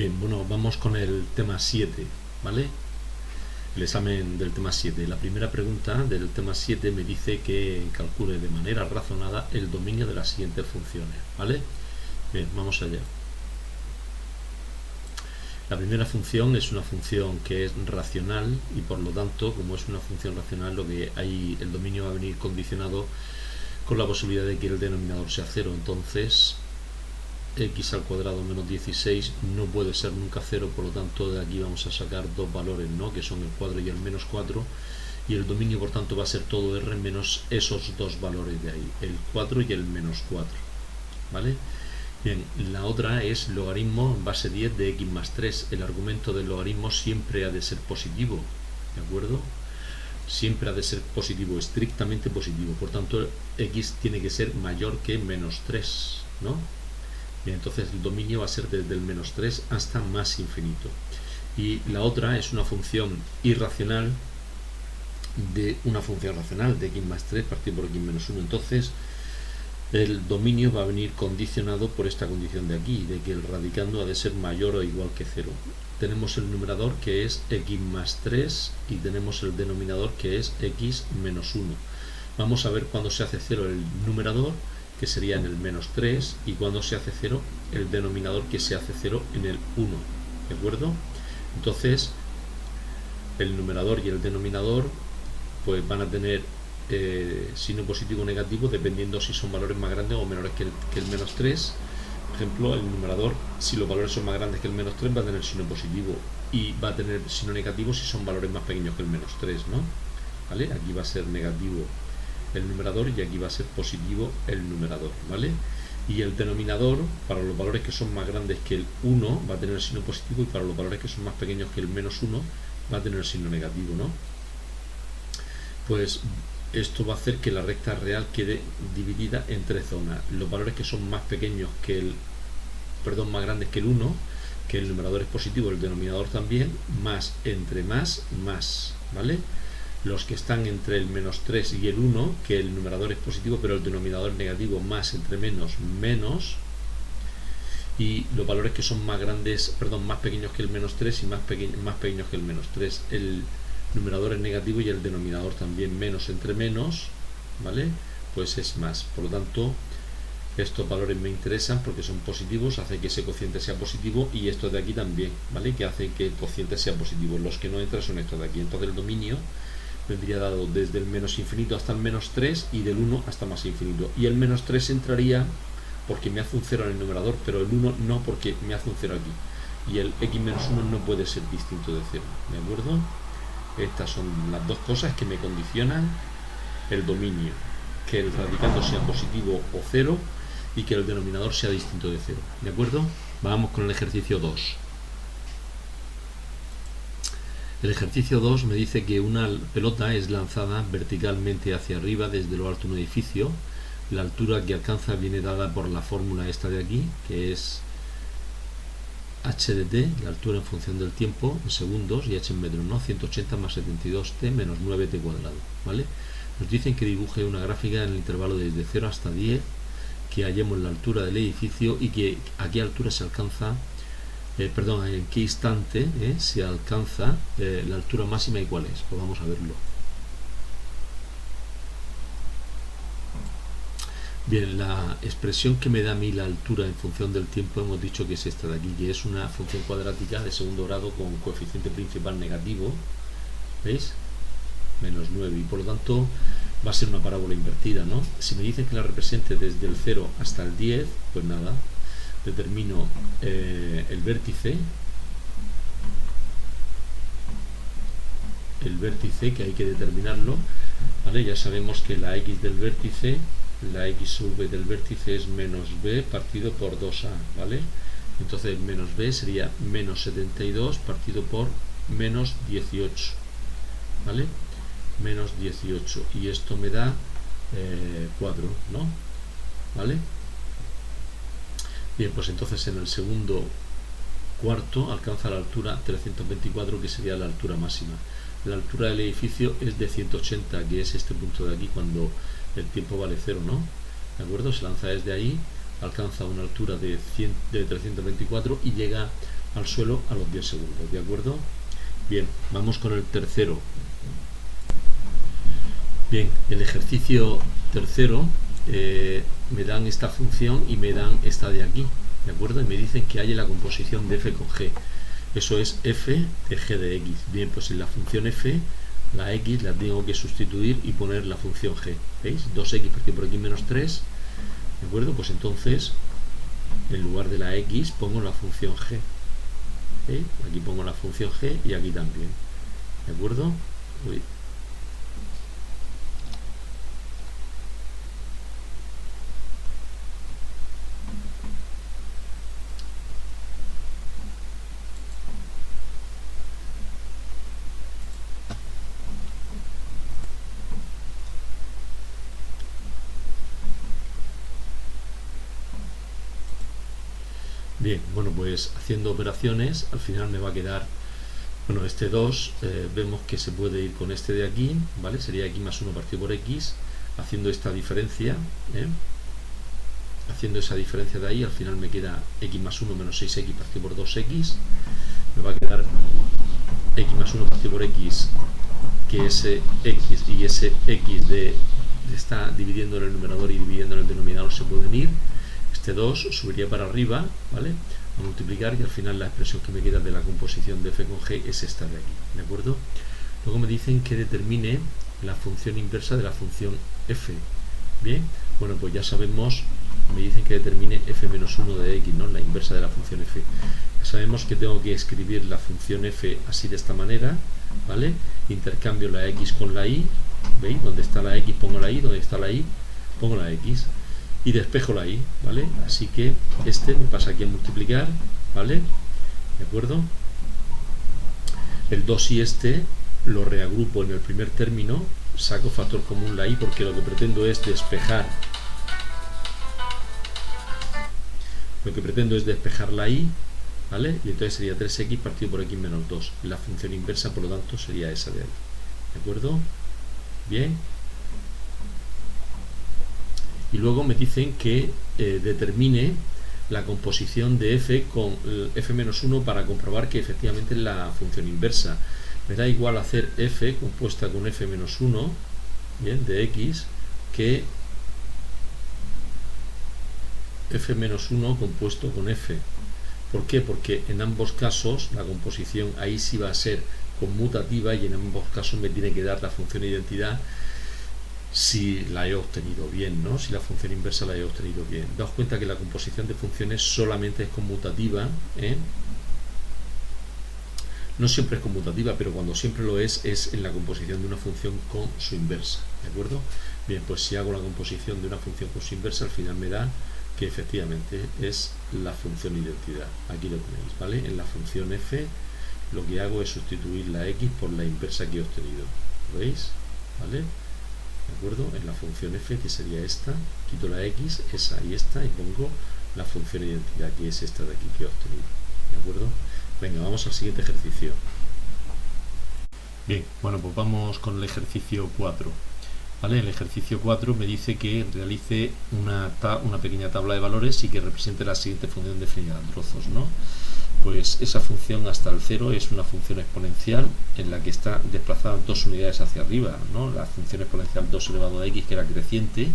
Bien, bueno, vamos con el tema 7, ¿vale? El examen del tema 7. La primera pregunta del tema 7 me dice que calcule de manera razonada el dominio de las siguientes funciones, ¿vale? Bien, vamos allá. La primera función es una función que es racional y por lo tanto, como es una función racional, lo que hay, el dominio va a venir condicionado con la posibilidad de que el denominador sea 0. Entonces, x al cuadrado menos 16 no puede ser nunca 0, por lo tanto de aquí vamos a sacar dos valores, ¿no? Que son el 4 y el menos 4, y el dominio por tanto va a ser todo r menos esos dos valores de ahí, el 4 y el menos 4, ¿vale? Bien, la otra es logaritmo en base 10 de x más 3. El argumento del logaritmo siempre ha de ser positivo, ¿de acuerdo? Siempre ha de ser positivo, estrictamente positivo, por tanto x tiene que ser mayor que menos 3, ¿no? Bien, entonces el dominio va a ser desde el menos 3 hasta más infinito. Y la otra es una función irracional de una función racional de x más 3 partido por x menos 1. Entonces el dominio va a venir condicionado por esta condición de aquí, de que el radicando ha de ser mayor o igual que 0. Tenemos el numerador que es x más 3 y tenemos el denominador que es x menos 1. Vamos a ver cuándo se hace 0 el numerador, que sería en el menos 3, y cuando se hace 0 el denominador, que se hace 0 en el 1, ¿de acuerdo? Entonces el numerador y el denominador pues van a tener signo positivo o negativo dependiendo si son valores más grandes o menores que el menos 3. Por ejemplo, el numerador, si los valores son más grandes que el menos 3, va a tener signo positivo, y va a tener signo negativo si son valores más pequeños que el menos 3, ¿no? ¿Vale? Aquí va a ser negativo el numerador y aquí va a ser positivo el numerador, ¿vale? Y el denominador, para los valores que son más grandes que el 1, va a tener signo positivo, y para los valores que son más pequeños que el menos 1 va a tener signo negativo, ¿no? Pues esto va a hacer que la recta real quede dividida en tres zonas. Los valores que son más pequeños que el, más grandes que el 1, que el numerador es positivo, el denominador también, más entre más, ¿vale? Los que están entre el menos 3 y el 1, que el numerador es positivo pero el denominador es negativo, más entre menos, menos. Y los valores que son más grandes, más pequeños que el menos 3 y más pequeños que el menos 3, el numerador es negativo y el denominador también, menos entre menos, ¿vale? Pues es más. Por lo tanto, estos valores me interesan porque son positivos, hace que ese cociente sea positivo, y estos de aquí también, ¿vale? Que hace que el cociente sea positivo. Los que no entran son estos de aquí. Entonces el dominio vendría dado desde el menos infinito hasta el menos 3 y del 1 hasta más infinito. Y el menos 3 entraría porque me hace un 0 en el numerador, pero el 1 no, porque me hace un 0 aquí. Y el x menos 1 no puede ser distinto de 0, ¿de acuerdo? Estas son las dos cosas que me condicionan el dominio: que el radicando sea positivo o 0 y que el denominador sea distinto de 0, ¿de acuerdo? Vamos con el ejercicio 2. El ejercicio 2 me dice que una pelota es lanzada verticalmente hacia arriba desde lo alto de un edificio. La altura que alcanza viene dada por la fórmula esta de aquí, que es h de t, la altura en función del tiempo, en segundos, y h en metros, ¿no? 180 más 72t menos 9t cuadrado, ¿vale? Nos dicen que dibuje una gráfica en el intervalo desde 0 hasta 10, que hallemos la altura del edificio y que a qué altura se alcanza, en qué instante se alcanza la altura máxima, y cuál es. Pues vamos a verlo. Bien, la expresión que me da a mí la altura en función del tiempo hemos dicho que es esta de aquí, que es una función cuadrática de segundo grado con coeficiente principal negativo, ¿veis? Menos 9, y por lo tanto va a ser una parábola invertida, ¿no? Si me dicen que la represente desde el 0 hasta el 10, pues nada, determino el vértice que hay que determinarlo, ¿vale? Ya sabemos que la x del vértice, la x sub b del vértice es menos b partido por 2a, ¿vale? Entonces menos b sería menos 72 partido por menos 18, ¿vale? Menos 18, y esto me da 4, ¿no? ¿Vale? Bien, pues entonces en el segundo cuarto alcanza la altura 324, que sería la altura máxima. La altura del edificio es de 180, que es este punto de aquí cuando el tiempo vale 0, ¿no? ¿De acuerdo? Se lanza desde ahí, alcanza una altura de 324 y llega al suelo a los 10 segundos, ¿de acuerdo? Bien, vamos con el tercero. Bien, el ejercicio tercero, me dan esta función y me dan esta de aquí, ¿de acuerdo? Y me dicen que haya la composición de f con g. Eso es f de g de x. Bien, pues en la función f, la x la tengo que sustituir y poner la función g. ¿Veis? 2x partido por x menos 3. ¿De acuerdo? Pues entonces, en lugar de la x, pongo la función g. ¿Veis? Aquí pongo la función g y aquí también. ¿De acuerdo? Uy. Bien, bueno, pues haciendo operaciones, al final me va a quedar, bueno, este 2, vemos que se puede ir con este de aquí, ¿vale? Sería x más 1 partido por x, haciendo esta diferencia, haciendo esa diferencia de ahí, al final me queda x más 1 menos 6x partido por 2x, me va a quedar x más 1 partido por x, que ese x y ese x de está dividiendo en el numerador y dividiendo en el denominador se pueden ir. Este 2 subiría para arriba, ¿vale? A multiplicar y al final la expresión que me queda de la composición de f con g es esta de aquí, ¿de acuerdo? Luego me dicen que determine la función inversa de la función f. Bien, bueno, pues ya sabemos, me dicen que determine f menos 1 de x, ¿no? La inversa de la función f. Ya sabemos que tengo que escribir la función f así de esta manera, ¿vale? Intercambio la x con la y, ¿veis? Donde está la x pongo la y, donde está la y pongo la x. Y despejo la y, ¿vale? Así que este me pasa aquí a multiplicar, ¿vale? ¿De acuerdo? El 2 y este lo reagrupo en el primer término, saco factor común la y porque lo que pretendo es despejar. Lo que pretendo es despejar la y, ¿vale? Y entonces sería 3x partido por x menos 2. La función inversa, por lo tanto, sería esa de ahí. ¿De acuerdo? Bien. Y luego me dicen que determine la composición de f con f menos 1 para comprobar que efectivamente es la función inversa. Me da igual hacer f compuesta con f menos 1, bien, de x, que f menos 1 compuesto con f. ¿Por qué? Porque en ambos casos la composición ahí sí va a ser conmutativa y en ambos casos me tiene que dar la función identidad si la he obtenido bien, ¿no? Si la función inversa la he obtenido bien. Daos cuenta que la composición de funciones solamente es conmutativa, ¿eh? No siempre es conmutativa, pero cuando siempre lo es en la composición de una función con su inversa, ¿de acuerdo? Bien, pues si hago la composición de una función con su inversa, al final me da que efectivamente es la función identidad. Aquí lo tenéis, ¿vale? En la función f lo que hago es sustituir la x por la inversa que he obtenido. ¿Lo veis? ¿Vale? ¿De acuerdo? En la función f, que sería esta, quito la x, esa y esta, y pongo la función identidad, que es esta de aquí que he obtenido. ¿De acuerdo? Venga, vamos al siguiente ejercicio. Bien, bueno, pues vamos con el ejercicio 4. ¿Vale? El ejercicio 4 me dice que realice una pequeña tabla de valores y que represente la siguiente función definida en trozos, ¿no? Pues esa función hasta el 0 es una función exponencial en la que está desplazada 2 unidades hacia arriba, ¿no? La función exponencial 2 elevado a x, que era creciente,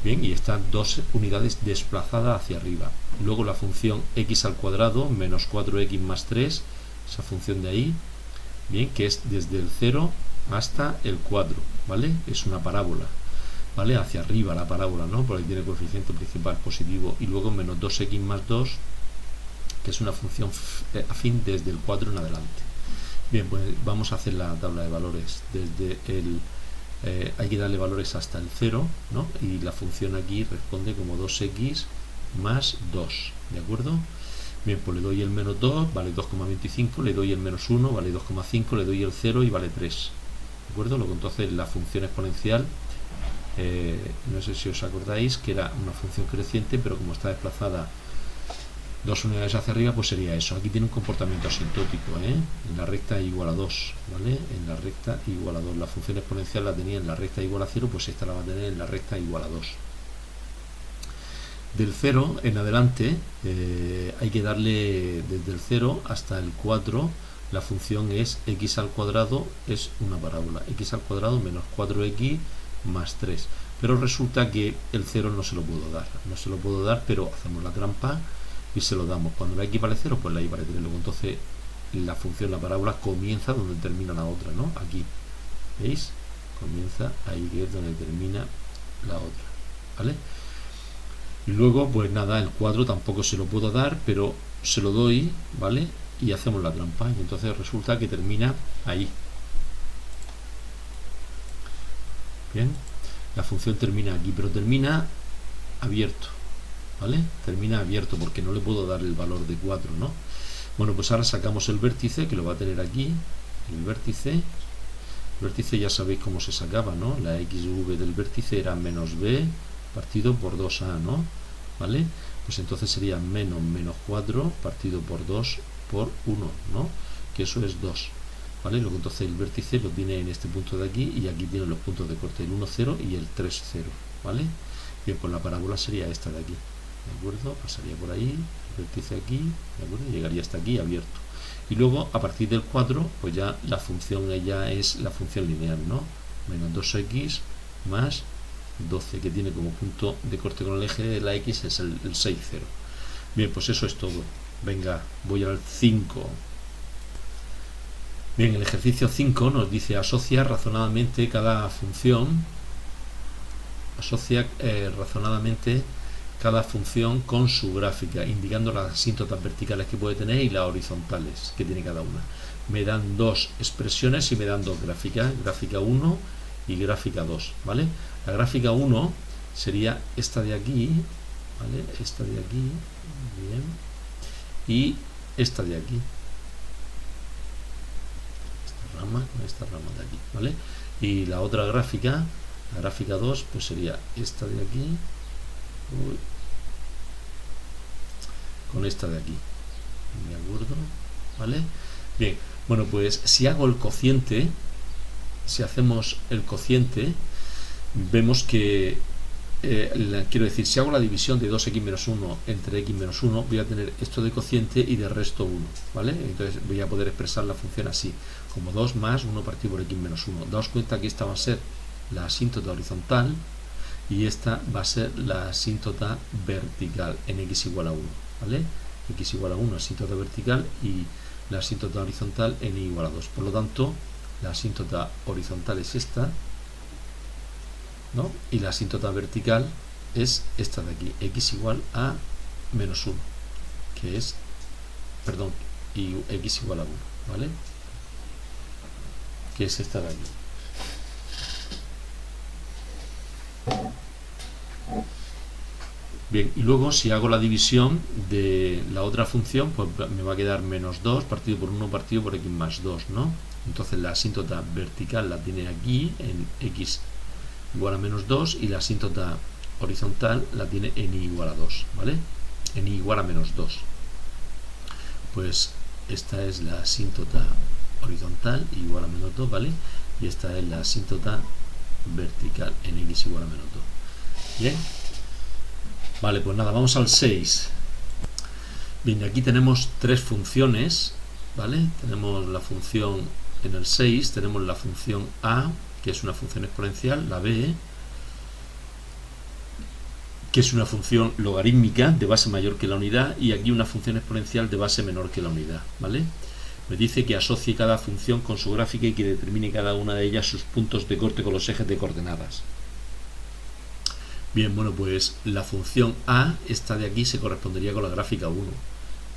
bien, y está 2 unidades desplazada hacia arriba. Luego la función x al cuadrado menos 4x más 3, esa función de ahí, bien, que es desde el 0 hasta el 4, ¿vale? Es una parábola, ¿vale? Hacia arriba la parábola, ¿no? Porque tiene coeficiente principal positivo. Y luego menos 2x más 2, que es una función afín desde el 4 en adelante. Bien, pues vamos a hacer la tabla de valores. Desde el hay que darle valores hasta el 0, ¿no? Y la función aquí responde como 2x más 2, ¿de acuerdo? Bien, pues le doy el menos 2, vale 2,25, le doy el menos 1, vale 2,5, le doy el 0 y vale 3. ¿De acuerdo? Luego entonces la función exponencial, no sé si os acordáis que era una función creciente, pero como está desplazada 2 unidades hacia arriba, pues sería eso. Aquí tiene un comportamiento asintótico, ¿eh? En la recta igual a 2, ¿vale? En la recta igual a 2. La función exponencial la tenía en la recta igual a 0, pues esta la va a tener en la recta igual a 2. Del 0 en adelante hay que darle desde el 0 hasta el 4. La función es x al cuadrado, es una parábola, x al cuadrado menos 4x más 3. Pero resulta que el 0 no se lo puedo dar, pero hacemos la trampa y se lo damos. Cuando la x vale 0, pues la y vale 3. Luego entonces la función, la parábola, comienza donde termina la otra, ¿no? Aquí, ¿veis? Comienza ahí, que es donde termina la otra, ¿vale? Y luego, pues nada, el 4 tampoco se lo puedo dar, pero se lo doy, ¿vale? Y hacemos la trampa, y entonces resulta que termina ahí. Bien, la función termina aquí, pero termina abierto, ¿vale? Termina abierto porque no le puedo dar el valor de 4, ¿no? Bueno, pues ahora sacamos el vértice, que lo va a tener aquí, el vértice ya sabéis cómo se sacaba, ¿no? La xv del vértice era menos b partido por 2a, ¿no? ¿Vale? Pues entonces sería menos 4 partido por 2 por 1, ¿no? Que eso es 2, ¿vale? Luego entonces el vértice lo tiene en este punto de aquí, y aquí tiene los puntos de corte, el 1, 0 y el 3, 0, ¿vale? Bien, pues la parábola sería esta de aquí, ¿de acuerdo? Pasaría por ahí, el vértice aquí, ¿de acuerdo? Llegaría hasta aquí abierto. Y luego, a partir del 4, pues ya la función ella es la función lineal, ¿no? Menos 2x más 12, que tiene como punto de corte con el eje de la x es el 6, 0. Bien, pues eso es todo. Venga, voy al 5. Bien, el ejercicio 5 nos dice asocia razonadamente cada función, con su gráfica, indicando las asíntotas verticales que puede tener y las horizontales que tiene cada una. Me dan dos expresiones y me dan dos gráficas, gráfica 1 y gráfica 2, ¿vale? La gráfica 1 sería esta de aquí, ¿vale? Esta de aquí, bien, y esta de aquí, esta rama con esta rama de aquí, ¿vale? Y la otra gráfica, la gráfica 2, pues sería esta de aquí, con esta de aquí, ¿de acuerdo? ¿Vale? Bien, bueno, pues si hago el cociente, si hacemos el cociente, vemos que quiero decir, si hago la división de 2x menos 1 entre x menos 1, voy a tener esto de cociente y de resto 1, ¿vale? Entonces voy a poder expresar la función así, como 2 más 1 partido por x menos 1. Daos cuenta que esta va a ser la asíntota horizontal y esta va a ser la asíntota vertical en x igual a 1, ¿vale? X igual a 1, asíntota vertical, y la asíntota horizontal en y igual a 2. Por lo tanto, la asíntota horizontal es esta, ¿no? Y la asíntota vertical es esta de aquí, x igual a menos 1, que es, perdón, y x igual a 1, ¿vale? Que es esta de aquí. Bien, y luego si hago la división de la otra función, pues me va a quedar menos 2 partido por 1 partido por x más 2, ¿no? Entonces la asíntota vertical la tiene aquí en x igual a menos 2 y la asíntota horizontal la tiene en y igual a 2, ¿vale? En y igual a menos 2. Pues esta es la asíntota horizontal, igual a menos 2, ¿vale? Y esta es la asíntota vertical en x igual a menos 2. Bien. Vale, pues nada, vamos al 6. Bien, aquí tenemos tres funciones, ¿vale? Tenemos la función en el 6, tenemos la función a, que es una función exponencial, la b, que es una función logarítmica de base mayor que la unidad, y aquí una función exponencial de base menor que la unidad, ¿vale? Me dice que asocie cada función con su gráfica y que determine cada una de ellas sus puntos de corte con los ejes de coordenadas. Bien, bueno, pues la función a, esta de aquí, se correspondería con la gráfica 1.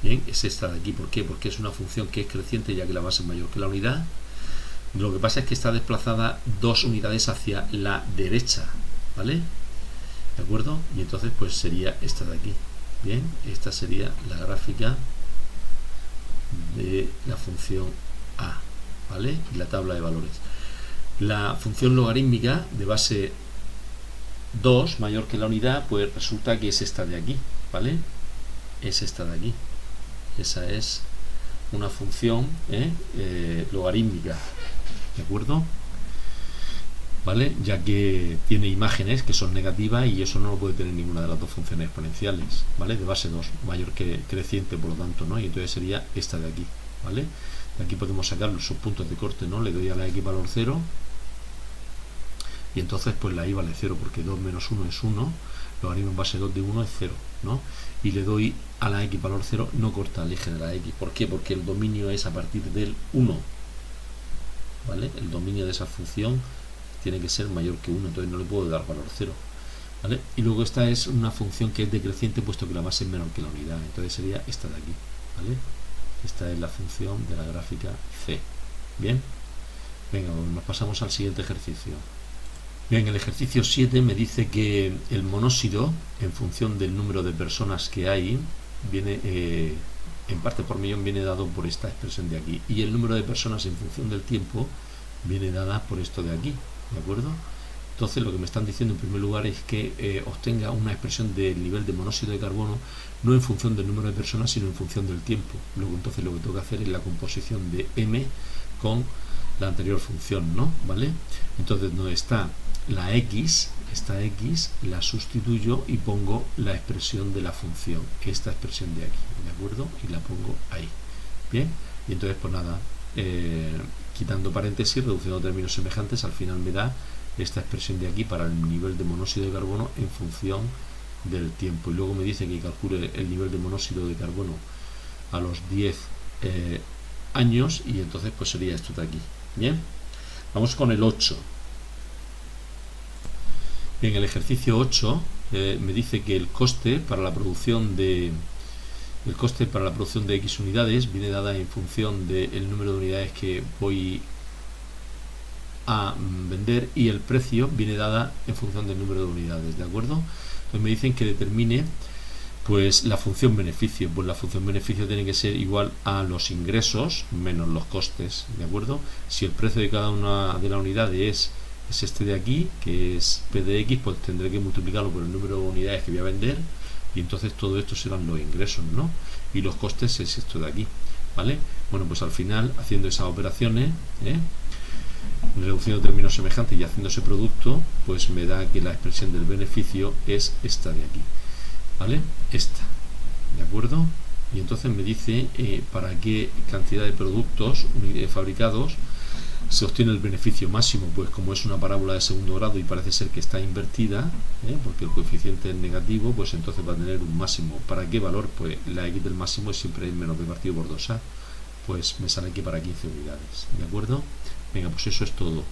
Bien, es esta de aquí. ¿Por qué? Porque es una función que es creciente ya que la base es mayor que la unidad. Lo que pasa es que está desplazada 2 unidades hacia la derecha, ¿vale? ¿De acuerdo? Y entonces pues sería esta de aquí. Bien, esta sería la gráfica de la función a, ¿vale? Y la tabla de valores. La función logarítmica de base 2 mayor que la unidad, pues resulta que es esta de aquí, ¿vale? Es esta de aquí. Esa es una función logarítmica, ¿de acuerdo? ¿vale? Ya que tiene imágenes que son negativas y eso no lo puede tener ninguna de las dos funciones exponenciales, ¿vale? De base 2, mayor que creciente, por lo tanto, ¿no? Y entonces sería esta de aquí, ¿vale? De aquí podemos sacar los subpuntos de corte, ¿no? Le doy a la x valor 0 y entonces pues la y vale 0 porque 2 menos 1 es 1, logaritmo en base 2 de 1 es 0, ¿no? Y le doy a la x valor 0, no corta el eje de la x. ¿Por qué? Porque el dominio es a partir del 1, ¿vale? El dominio de esa función tiene que ser mayor que 1, entonces no le puedo dar valor 0, ¿vale? Y luego esta es una función que es decreciente puesto que la base es menor que la unidad, entonces sería esta de aquí, ¿vale? Esta es la función de la gráfica C. Bien, venga, nos pasamos al siguiente ejercicio. Bien, el ejercicio 7 me dice que el monóxido, en función del número de personas que hay, viene en parte por millón, viene dado por esta expresión de aquí, y el número de personas en función del tiempo viene dada por esto de aquí, ¿de acuerdo? Entonces lo que me están diciendo en primer lugar es que obtenga una expresión del nivel de monóxido de carbono no en función del número de personas sino en función del tiempo. Luego entonces lo que tengo que hacer es la composición de m con la anterior función, ¿no? ¿Vale? Entonces donde está la x, esta x la sustituyo y pongo la expresión de la función, esta expresión de aquí, ¿de acuerdo? Y la pongo ahí. Bien, y entonces pues nada, quitando paréntesis, reduciendo términos semejantes, al final me da esta expresión de aquí para el nivel de monóxido de carbono en función del tiempo. Y luego me dice que calcule el nivel de monóxido de carbono a los 10 años y entonces pues sería esto de aquí. Bien, vamos con el 8. En el ejercicio 8 me dice que el coste para la producción de X unidades viene dada en función del número de unidades que voy a vender y el precio viene dada en función del número de unidades, ¿de acuerdo? Entonces me dicen que determine pues la función beneficio. Pues la función beneficio tiene que ser igual a los ingresos menos los costes, ¿de acuerdo? Si el precio de cada una de las unidades es este de aquí, que es P de X, pues tendré que multiplicarlo por el número de unidades que voy a vender y entonces todo esto serán los ingresos, ¿no? Y los costes es esto de aquí, ¿vale? Bueno, pues al final, haciendo esas operaciones, reduciendo términos semejantes y haciendo ese producto, pues me da que la expresión del beneficio es esta de aquí, ¿vale? Esta, ¿de acuerdo? Y entonces me dice para qué cantidad de productos fabricados se obtiene el beneficio máximo. Pues como es una parábola de segundo grado y parece ser que está invertida, porque el coeficiente es negativo, pues entonces va a tener un máximo. ¿Para qué valor? Pues la x del máximo es siempre menos b partido por 2a, pues me sale aquí para 15 unidades, ¿de acuerdo? Venga, pues eso es todo.